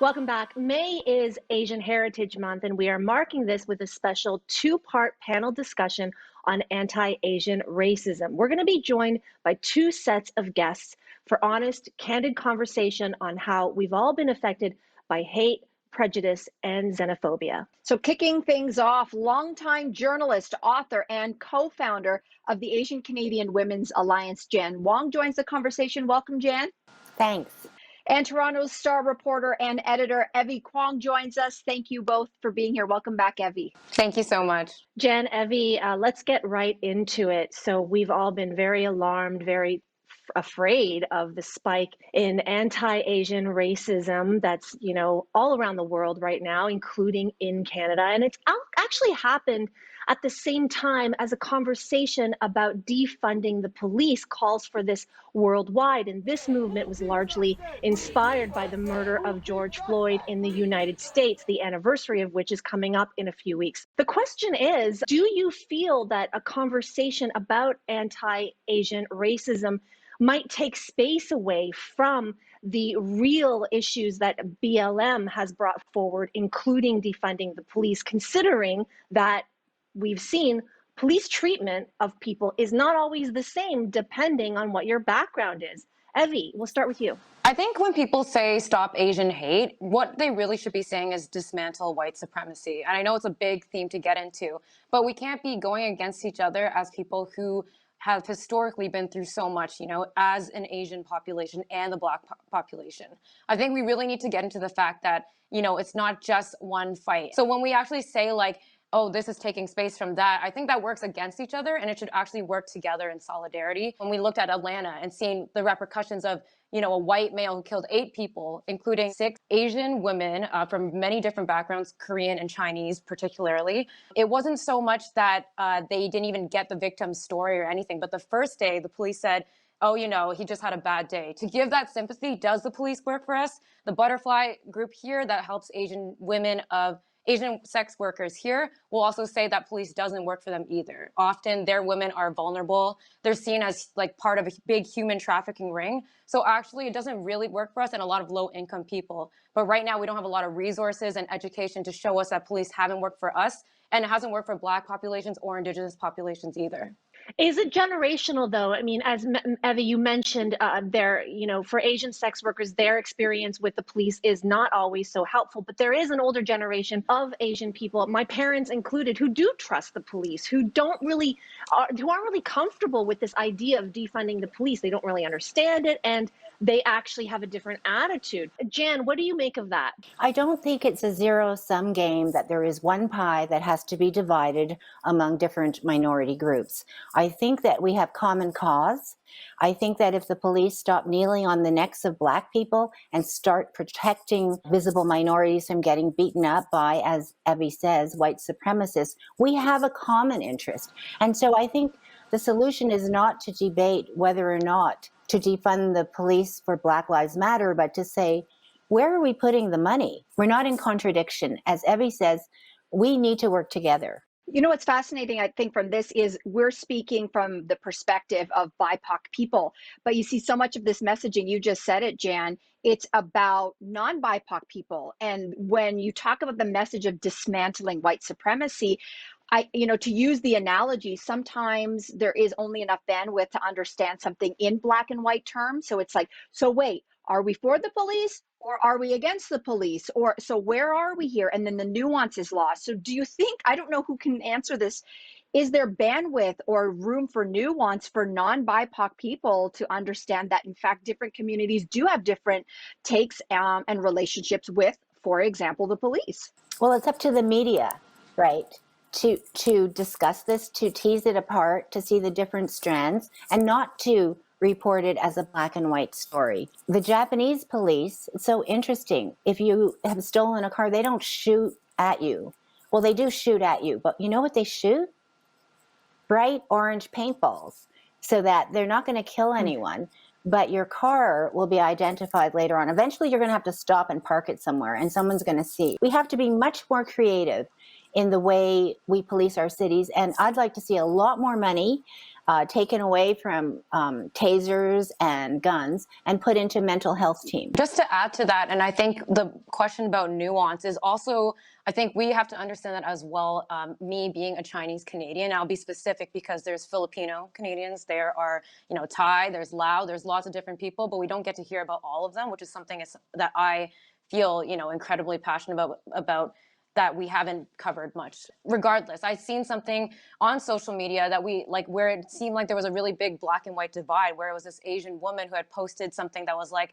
Welcome back. May is Asian Heritage Month, and we are marking this with a special two-part panel discussion on anti-Asian racism. We're going to be joined by two sets of guests for honest, candid conversation on how we've all been affected by hate, prejudice, and xenophobia. So kicking things off, longtime journalist, author, and co-founder of the Asian Canadian Women's Alliance, Jan Wong, joins the conversation. Welcome, Jan. Thanks. And Toronto's star reporter and editor, Evy Kwong, joins us. Thank you both for being here. Welcome back, Evy. Thank you so much. Jan, Evy, let's get right into it. So we've all been very alarmed, very afraid of the spike in anti-Asian racism that's, all around the world right now, including in Canada. And it's actually happened at the same time as a conversation about defunding the police calls for this worldwide. And this movement was largely inspired by the murder of George Floyd in the United States, the anniversary of which is coming up in a few weeks. The question is, do you feel that a conversation about anti-Asian racism might take space away from the real issues that BLM has brought forward, including defunding the police, considering that we've seen police treatment of people is not always the same depending on what your background is? Evy, we'll start with you. I think when people say stop Asian hate, what they really should be saying is dismantle white supremacy. And I know it's a big theme to get into, but we can't be going against each other as people who have historically been through so much, as an Asian population and the Black population. I think we really need to get into the fact that, it's not just one fight. So when we actually say oh, this is taking space from that, I think that works against each other, and it should actually work together in solidarity. When we looked at Atlanta and seeing the repercussions of, a white male who killed 8 people, including 6 Asian women from many different backgrounds, Korean and Chinese particularly, it wasn't so much that they didn't even get the victim's story or anything, but the first day the police said, oh, he just had a bad day. To give that sympathy, does the police work for us? The Butterfly group here that helps Asian sex workers here will also say that police doesn't work for them either. Often their women are vulnerable. They're seen as part of a big human trafficking ring. So actually it doesn't really work for us and a lot of low income people. But right now we don't have a lot of resources and education to show us that police haven't worked for us, and it hasn't worked for Black populations or Indigenous populations either. Is it generational, though? I mean, as Evy, you mentioned, for Asian sex workers, their experience with the police is not always so helpful. But there is an older generation of Asian people, my parents included, who do trust the police, who aren't really comfortable with this idea of defunding the police. They don't really understand it, and they actually have a different attitude. Jan, what do you make of that? I don't think it's a zero-sum game that there is one pie that has to be divided among different minority groups. I think that we have common cause. I think that if the police stop kneeling on the necks of Black people and start protecting visible minorities from getting beaten up by, as Evy says, white supremacists, we have a common interest. And so I think the solution is not to debate whether or not to defund the police for Black Lives Matter, but to say, where are we putting the money? We're not in contradiction. As Evy says, we need to work together. What's fascinating, I think, from this is we're speaking from the perspective of BIPOC people. But you see so much of this messaging, you just said it, Jan, it's about non-BIPOC people. And when you talk about the message of dismantling white supremacy, to use the analogy, sometimes there is only enough bandwidth to understand something in black and white terms. So it's so wait, are we for the police or are we against the police? Or so where are we here? And then the nuance is lost. So do you think, I don't know who can answer this, is there bandwidth or room for nuance for non-BIPOC people to understand that, in fact, different communities do have different takes and relationships with, for example, the police? Well, it's up to the media, right? To discuss this, to tease it apart, to see the different strands, and not to report it as a black and white story. The Japanese police, it's so interesting. If you have stolen a car, they don't shoot at you. Well, they do shoot at you, but you know what they shoot? Bright orange paintballs, so that they're not going to kill anyone, but your car will be identified later on. Eventually, you're going to have to stop and park it somewhere, and someone's going to see. We have to be much more creative in the way we police our cities. And I'd like to see a lot more money taken away from tasers and guns and put into mental health teams. Just to add to that, and I think the question about nuance is also, I think we have to understand that as well. Me being a Chinese Canadian, I'll be specific because there's Filipino Canadians, there are, Thai, there's Lao, there's lots of different people, but we don't get to hear about all of them, which is something that I feel, incredibly passionate about that we haven't covered much. Regardless, I've seen something on social media that where it seemed like there was a really big black and white divide, where it was this Asian woman who had posted something that was like,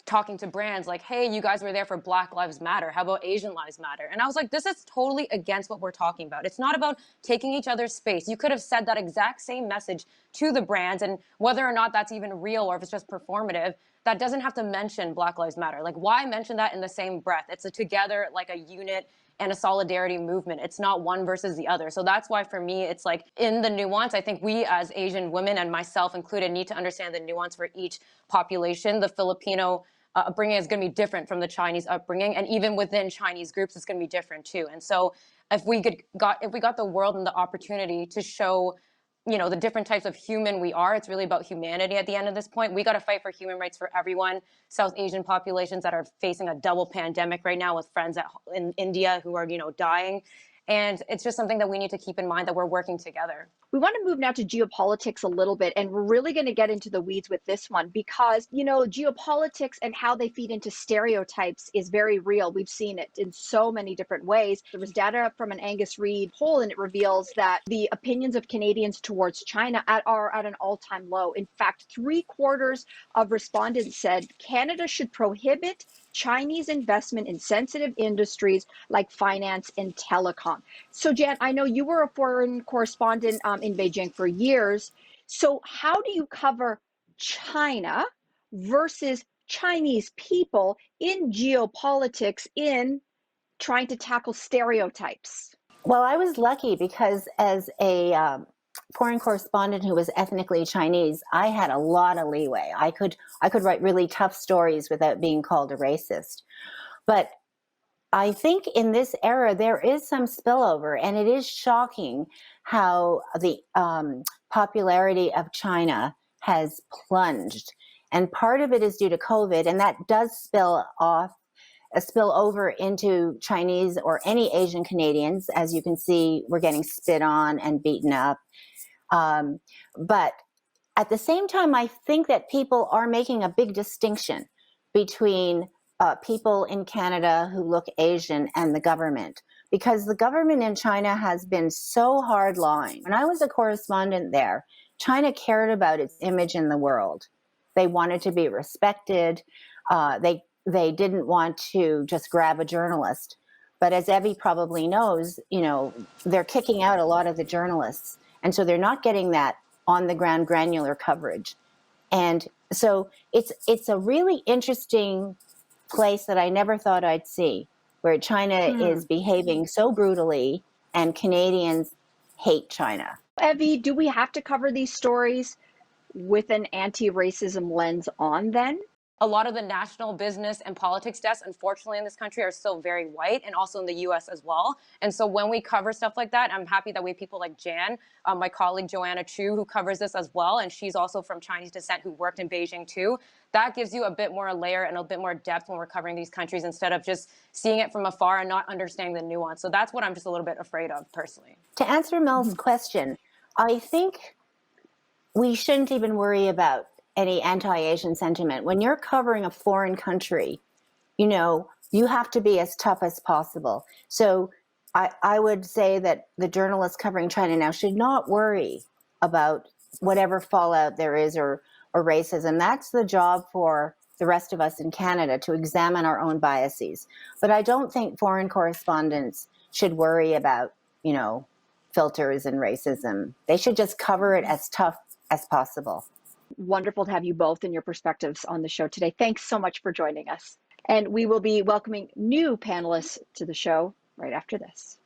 talking to brands like, hey, you guys were there for Black Lives Matter. How about Asian Lives Matter? And I was like, this is totally against what we're talking about. It's not about taking each other's space. You could have said that exact same message to the brands, and whether or not that's even real or if it's just performative, that doesn't have to mention Black Lives Matter. Like, why mention that in the same breath? It's a together, like a unit and a solidarity movement. It's not one versus the other. So that's why for me, it's like in the nuance, I think we as Asian women, and myself included, need to understand the nuance for each population. The Filipino upbringing is going to be different from the Chinese upbringing, and even within Chinese groups, it's going to be different too. And so, if we got the world and the opportunity to show, the different types of human we are, it's really about humanity at the end of this point. We got to fight for human rights for everyone. South Asian populations that are facing a double pandemic right now, with friends in India who are, dying. And it's just something that we need to keep in mind, that we're working together. We want to move now to geopolitics a little bit, and we're really going to get into the weeds with this one because, geopolitics and how they feed into stereotypes is very real. We've seen it in so many different ways. There was data from an Angus Reid poll, and it reveals that the opinions of Canadians towards China are at an all-time low. In fact, 3/4 of respondents said Canada should prohibit Chinese investment in sensitive industries like finance and telecom. So, Jan, I know you were a foreign correspondent in Beijing for years. So how do you cover China versus Chinese people in geopolitics in trying to tackle stereotypes? Well, I was lucky because as a foreign correspondent who was ethnically Chinese, I had a lot of leeway. I could write really tough stories without being called a racist. But I think in this era, there is some spillover, and it is shocking how the popularity of China has plunged. And part of it is due to COVID, and that does spill over into Chinese or any Asian Canadians. As you can see, we're getting spit on and beaten up. But at the same time, I think that people are making a big distinction between people in Canada who look Asian and the government, because the government in China has been so hardline. When I was a correspondent there, China cared about its image in the world. They wanted to be respected. They didn't want to just grab a journalist. But as Evy probably knows, they're kicking out a lot of the journalists. And so they're not getting that on the ground granular coverage. And so it's a really interesting place that I never thought I'd see, where China is behaving so brutally and Canadians hate China. Evy, do we have to cover these stories with an anti-racism lens on then? A lot of the national business and politics desks, unfortunately, in this country are still very white, and also in the US as well. And so when we cover stuff like that, I'm happy that we have people like Jan, my colleague Joanna Chu, who covers this as well. And she's also from Chinese descent, who worked in Beijing too. That gives you a bit more layer and a bit more depth when we're covering these countries, instead of just seeing it from afar and not understanding the nuance. So that's what I'm just a little bit afraid of personally. To answer Mel's question, I think we shouldn't even worry about any anti-Asian sentiment. When you're covering a foreign country, you have to be as tough as possible. So I would say that the journalists covering China now should not worry about whatever fallout there is or racism. That's the job for the rest of us in Canada, to examine our own biases. But I don't think foreign correspondents should worry about, filters and racism. They should just cover it as tough as possible. Wonderful to have you both and your perspectives on the show today. Thanks so much for joining us. And we will be welcoming new panelists to the show right after this.